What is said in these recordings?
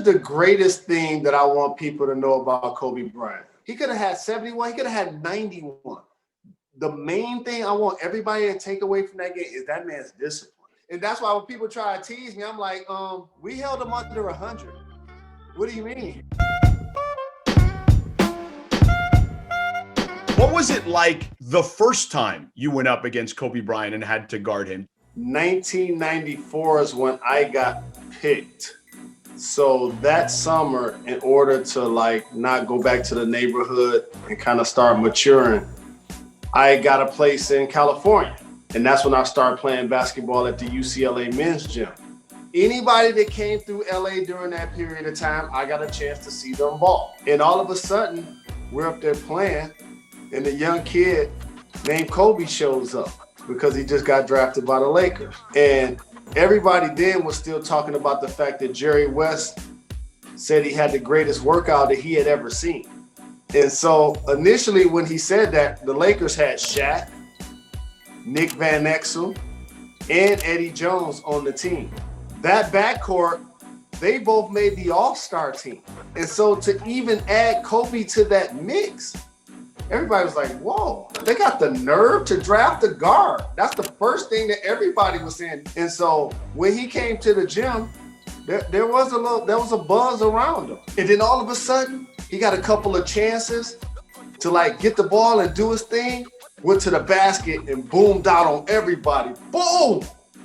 Here's the greatest thing that I want people to know about Kobe Bryant. He could have had 71. He could have had 91. The main thing I want everybody to take away from that game is that man's discipline. And that's why when people try to tease me, I'm like, we held him under 100. What do you mean? What was it like the first time you went up against Kobe Bryant and had to guard him? 1994 is when I got picked. So that summer, in order to not go back to the neighborhood and kind of start maturing, I got a place in California. And that's when I started playing basketball at the UCLA men's gym. Anybody that came through LA during that period of time, I got a chance to see them ball. And all of a sudden, we're up there playing, and a young kid named Kobe shows up because he just got drafted by the Lakers. And everybody then was still talking about the fact that Jerry West said he had the greatest workout that he had ever seen. And so initially when he said that, the Lakers had Shaq, Nick Van Exel, and Eddie Jones on the team. That backcourt, they both made the All-Star team. And so to even add Kobe to that mix, everybody was like, whoa, they got the nerve to draft a guard. That's the first thing that everybody was saying. And so when he came to the gym, there was a buzz around him. And then all of a sudden, he got a couple of chances to get the ball and do his thing, went to the basket and boomed out on everybody. Boom!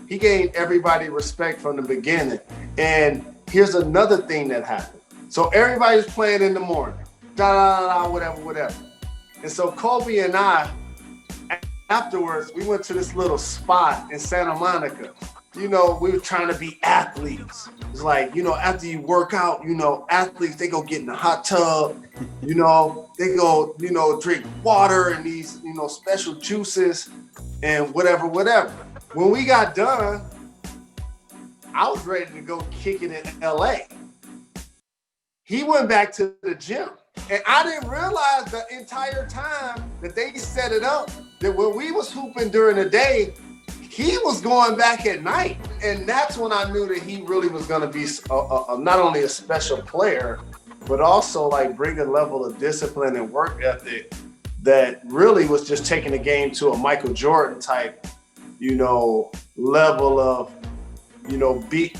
He gained everybody respect from the beginning. And here's another thing that happened. So everybody's playing in the morning, whatever. And so Kobe and I, afterwards, we went to this little spot in Santa Monica. We were trying to be athletes. It's like, after you work out, athletes, they go get in the hot tub, they go, drink water and these, special juices and whatever. When we got done, I was ready to go kick it in LA. He went back to the gym. And I didn't realize the entire time that they set it up that when we was hooping during the day, he was going back at night. And that's when I knew that he really was going to be not only a special player, but also bring a level of discipline and work ethic that really was just taking the game to a Michael Jordan type, level of,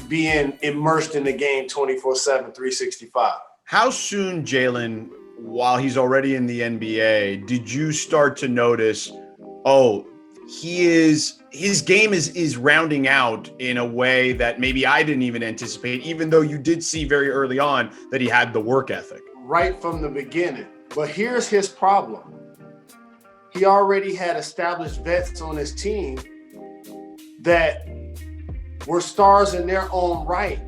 being immersed in the game 24/7, 365. How soon, Jalen, while he's already in the NBA, did you start to notice, his game is rounding out in a way that maybe I didn't even anticipate, even though you did see very early on that he had the work ethic? Right from the beginning. But here's his problem. He already had established vets on his team that were stars in their own right.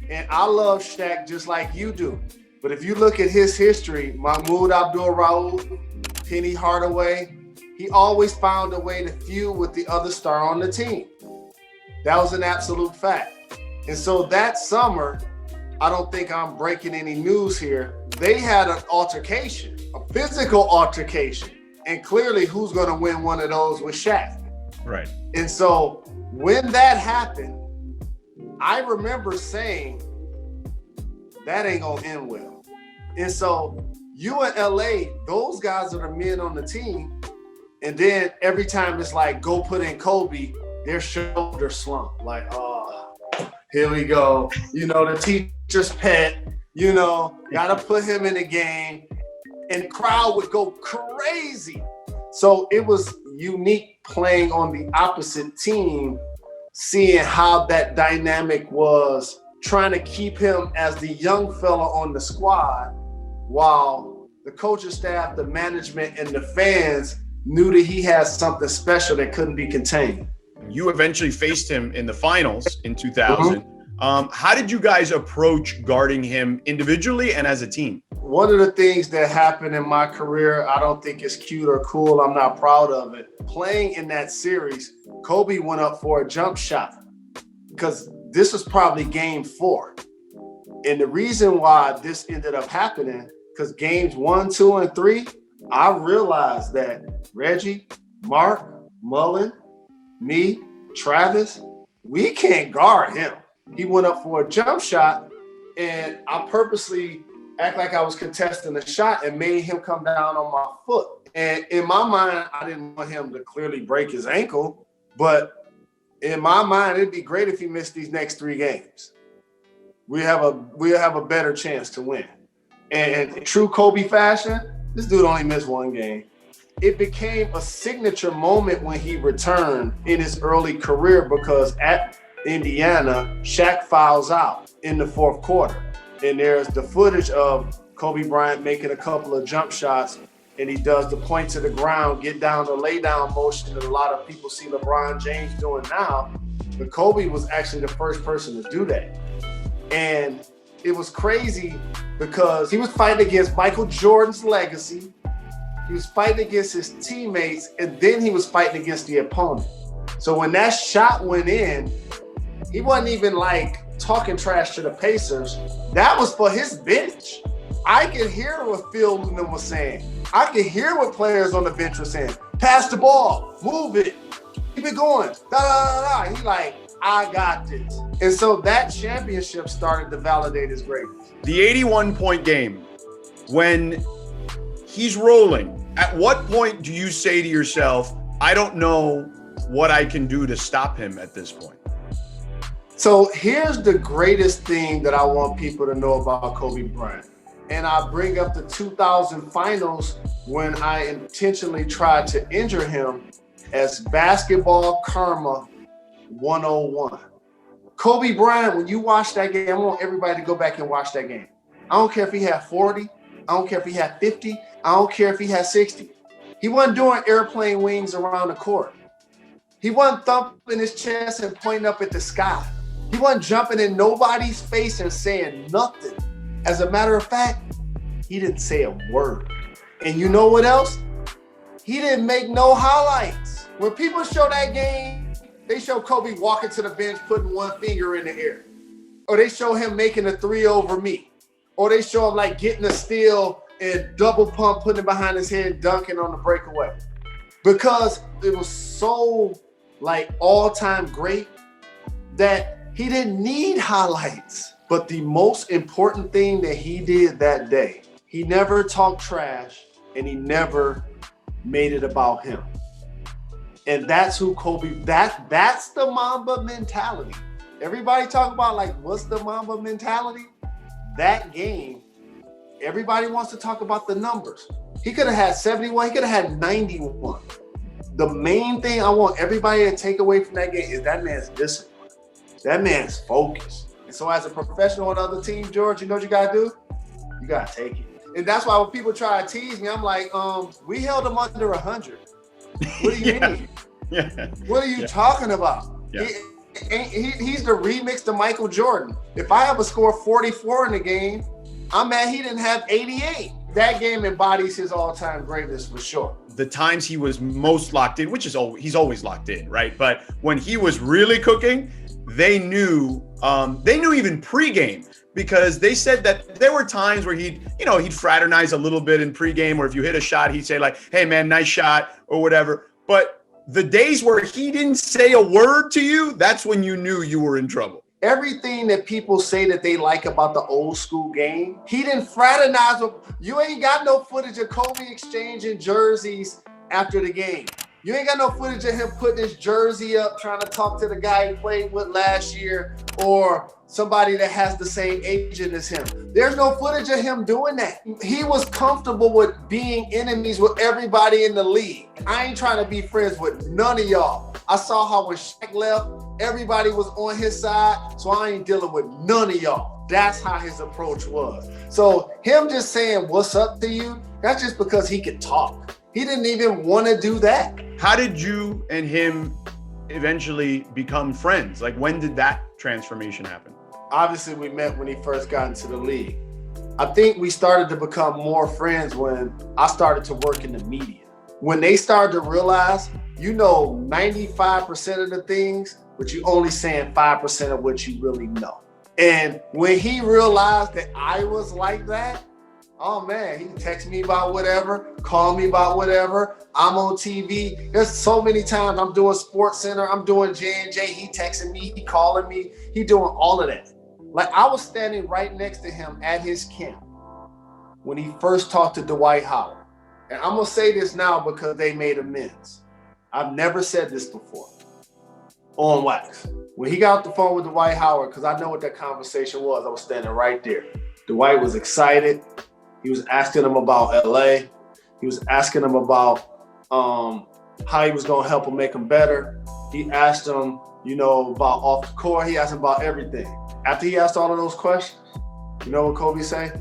And I love Shaq just like you do. But if you look at his history, Mahmoud Abdul-Rauf, Penny Hardaway, he always found a way to feud with the other star on the team. That was an absolute fact. And so that summer, I don't think I'm breaking any news here, they had an altercation, a physical altercation. And clearly who's going to win one of those was Shaq. Right. And so when that happened, I remember saying, that ain't going to end well. And so you in LA, those guys are the men on the team. And then every time it's go put in Kobe, their shoulders slump. Here we go. The teacher's pet, gotta put him in the game. And the crowd would go crazy. So it was unique playing on the opposite team, seeing how that dynamic was, trying to keep him as the young fella on the squad, while the coaching staff, the management, and the fans knew that he had something special that couldn't be contained. You eventually faced him in the finals in 2000. How did you guys approach guarding him individually and as a team? One of the things that happened in my career, I don't think it's cute or cool. I'm not proud of it. Playing in that series, Kobe went up for a jump shot because this was probably game 4. And the reason why this ended up happening, because games 1, 2, and 3, I realized that Reggie, Mark, Mullen, me, Travis, we can't guard him. He went up for a jump shot, and I purposely act like I was contesting the shot and made him come down on my foot. And in my mind, I didn't want him to clearly break his ankle, but in my mind, it'd be great if he missed these next 3 games. We'll have a better chance to win. And in true Kobe fashion, this dude only missed 1 game. It became a signature moment when he returned in his early career because at Indiana, Shaq fouls out in the 4th quarter. And there's the footage of Kobe Bryant making a couple of jump shots, and he does the point to the ground, get down to lay down motion that a lot of people see LeBron James doing now. But Kobe was actually the first person to do that. And it was crazy because he was fighting against Michael Jordan's legacy. He was fighting against his teammates, and then he was fighting against the opponent. So when that shot went in, he wasn't even like talking trash to the Pacers. That was for his bench. I could hear what Phil Newman was saying. I could hear what players on the bench were saying. Pass the ball, move it, keep it going. Da da da da. He like, I got this. And so that championship started to validate his greatness. The 81-point game, when he's rolling, at what point do you say to yourself, I don't know what I can do to stop him at this point? So here's the greatest thing that I want people to know about Kobe Bryant. And I bring up the 2000 finals when I intentionally tried to injure him as basketball karma 101. Kobe Bryant, when you watch that game, I want everybody to go back and watch that game. I don't care if he had 40. I don't care if he had 50. I don't care if he had 60. He wasn't doing airplane wings around the court. He wasn't thumping his chest and pointing up at the sky. He wasn't jumping in nobody's face and saying nothing. As a matter of fact, he didn't say a word. And you know what else? He didn't make no highlights. When people show that game, they show Kobe walking to the bench, putting 1 finger in the air. Or they show him making a 3 over me. Or they show him like getting a steal and double pump, putting it behind his head, dunking on the breakaway. Because it was so like all-time great that he didn't need highlights. But the most important thing that he did that day, he never talked trash and he never made it about him. And that's who Kobe, that's the Mamba mentality. Everybody talk about like, what's the Mamba mentality? That game, everybody wants to talk about the numbers. He could have had 71, he could have had 91. The main thing I want everybody to take away from that game is that man's discipline. That man's focused. And so as a professional on the other team, George, you know what you gotta do? You gotta take it. And that's why when people try to tease me, I'm like, we held him under 100. What do you mean? Yeah. What are you talking about? Yeah. He's the remix to Michael Jordan. If I have a score 44 in the game, I'm mad he didn't have 88. That game embodies his all-time greatness for sure. The times he was most locked in, which is he's always locked in, right? But when he was really cooking, they knew even pregame, because they said that there were times where he'd fraternize a little bit in pregame, or if you hit a shot, he'd say like, hey man, nice shot or whatever. But the days where he didn't say a word to you, that's when you knew you were in trouble. Everything that people say that they like about the old school game, he didn't fraternize with. You ain't got no footage of Kobe exchanging jerseys after the game. You ain't got no footage of him putting his jersey up, trying to talk to the guy he played with last year, or somebody that has the same agent as him. There's no footage of him doing that. He was comfortable with being enemies with everybody in the league. I ain't trying to be friends with none of y'all. I saw how when Shaq left, everybody was on his side, so I ain't dealing with none of y'all. That's how his approach was. So him just saying what's up to you, that's just because he could talk. He didn't even want to do that. How did you and him eventually become friends? Like, when did that transformation happen? Obviously, we met when he first got into the league. I think we started to become more friends when I started to work in the media. When they started to realize, 95% of the things, but you only saying 5% of what you really know. And when he realized that I was like that, oh man, he text me about whatever, call me about whatever. I'm on TV. There's so many times I'm doing Sports Center, I'm doing J&J. He texting me, he calling me, he doing all of that. Like, I was standing right next to him at his camp when he first talked to Dwight Howard. And I'm going to say this now because they made amends. I've never said this before on wax. When he got off the phone with Dwight Howard, because I know what that conversation was, I was standing right there. Dwight was excited. He was asking him about LA. He was asking him about how he was going to help him make him better. He asked him, about off the court. He asked him about everything. After he asked all of those questions, you know what Kobe said?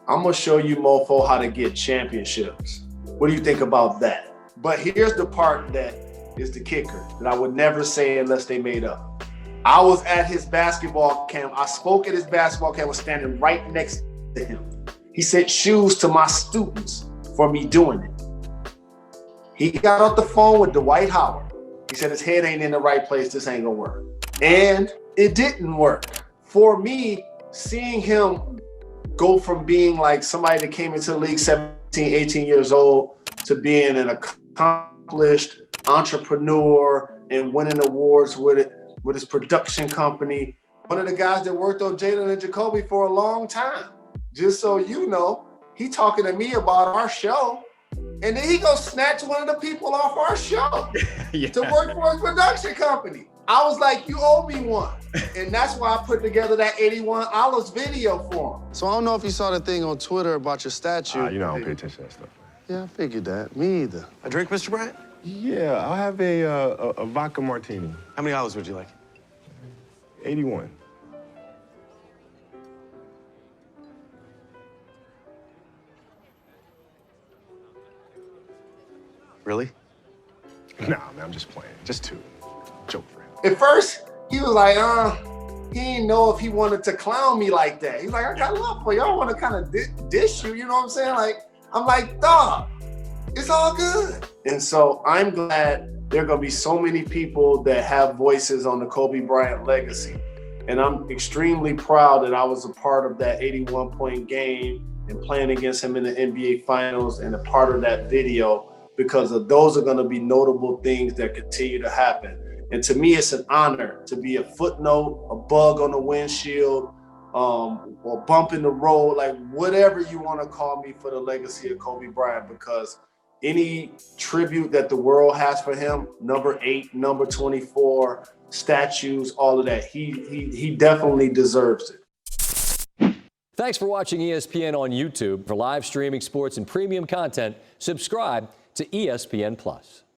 I'm going to show you, mofo, how to get championships. What do you think about that? But here's the part that is the kicker that I would never say unless they made up. I was at his basketball camp. I spoke at his basketball camp. I was standing right next to him. He sent shoes to my students for me doing it. He got off the phone with Dwight Howard. He said his head ain't in the right place. This ain't gonna work. And it didn't work. For me, seeing him go from being like somebody that came into the league 17, 18 years old to being an accomplished entrepreneur and winning awards with his production company. One of the guys that worked on Jalen and Jacoby for a long time. Just so you know, he talking to me about our show, and then he goes snatch one of the people off our show to work for his production company. I was like, you owe me one. And that's why I put together that 81 Olives video for him. So I don't know if you saw the thing on Twitter about your statue. I don't pay attention to that stuff. Yeah, I figured that. Me either. A drink, Mr. Bryant? Yeah, I'll have a vodka martini. How many olives would you like? 81. Really? Nah, man, I'm just playing. Just two. Joke for him. At first, he was like, he didn't know if he wanted to clown me like that. He's like, I got love for you. I don't want to kind of dish you, you know what I'm saying? Like, I'm like, dog, it's all good. And so I'm glad there are going to be so many people that have voices on the Kobe Bryant legacy. And I'm extremely proud that I was a part of that 81-point game and playing against him in the NBA Finals and a part of that video, because of those are going to be notable things that continue to happen. And to me, it's an honor to be a footnote, a bug on the windshield, or bump in the road, like whatever you want to call me for the legacy of Kobe Bryant, because any tribute that the world has for him, number 8, number 24, statues, all of that, he definitely deserves it. Thanks for watching ESPN on YouTube. For live streaming sports and premium content, subscribe to ESPN+.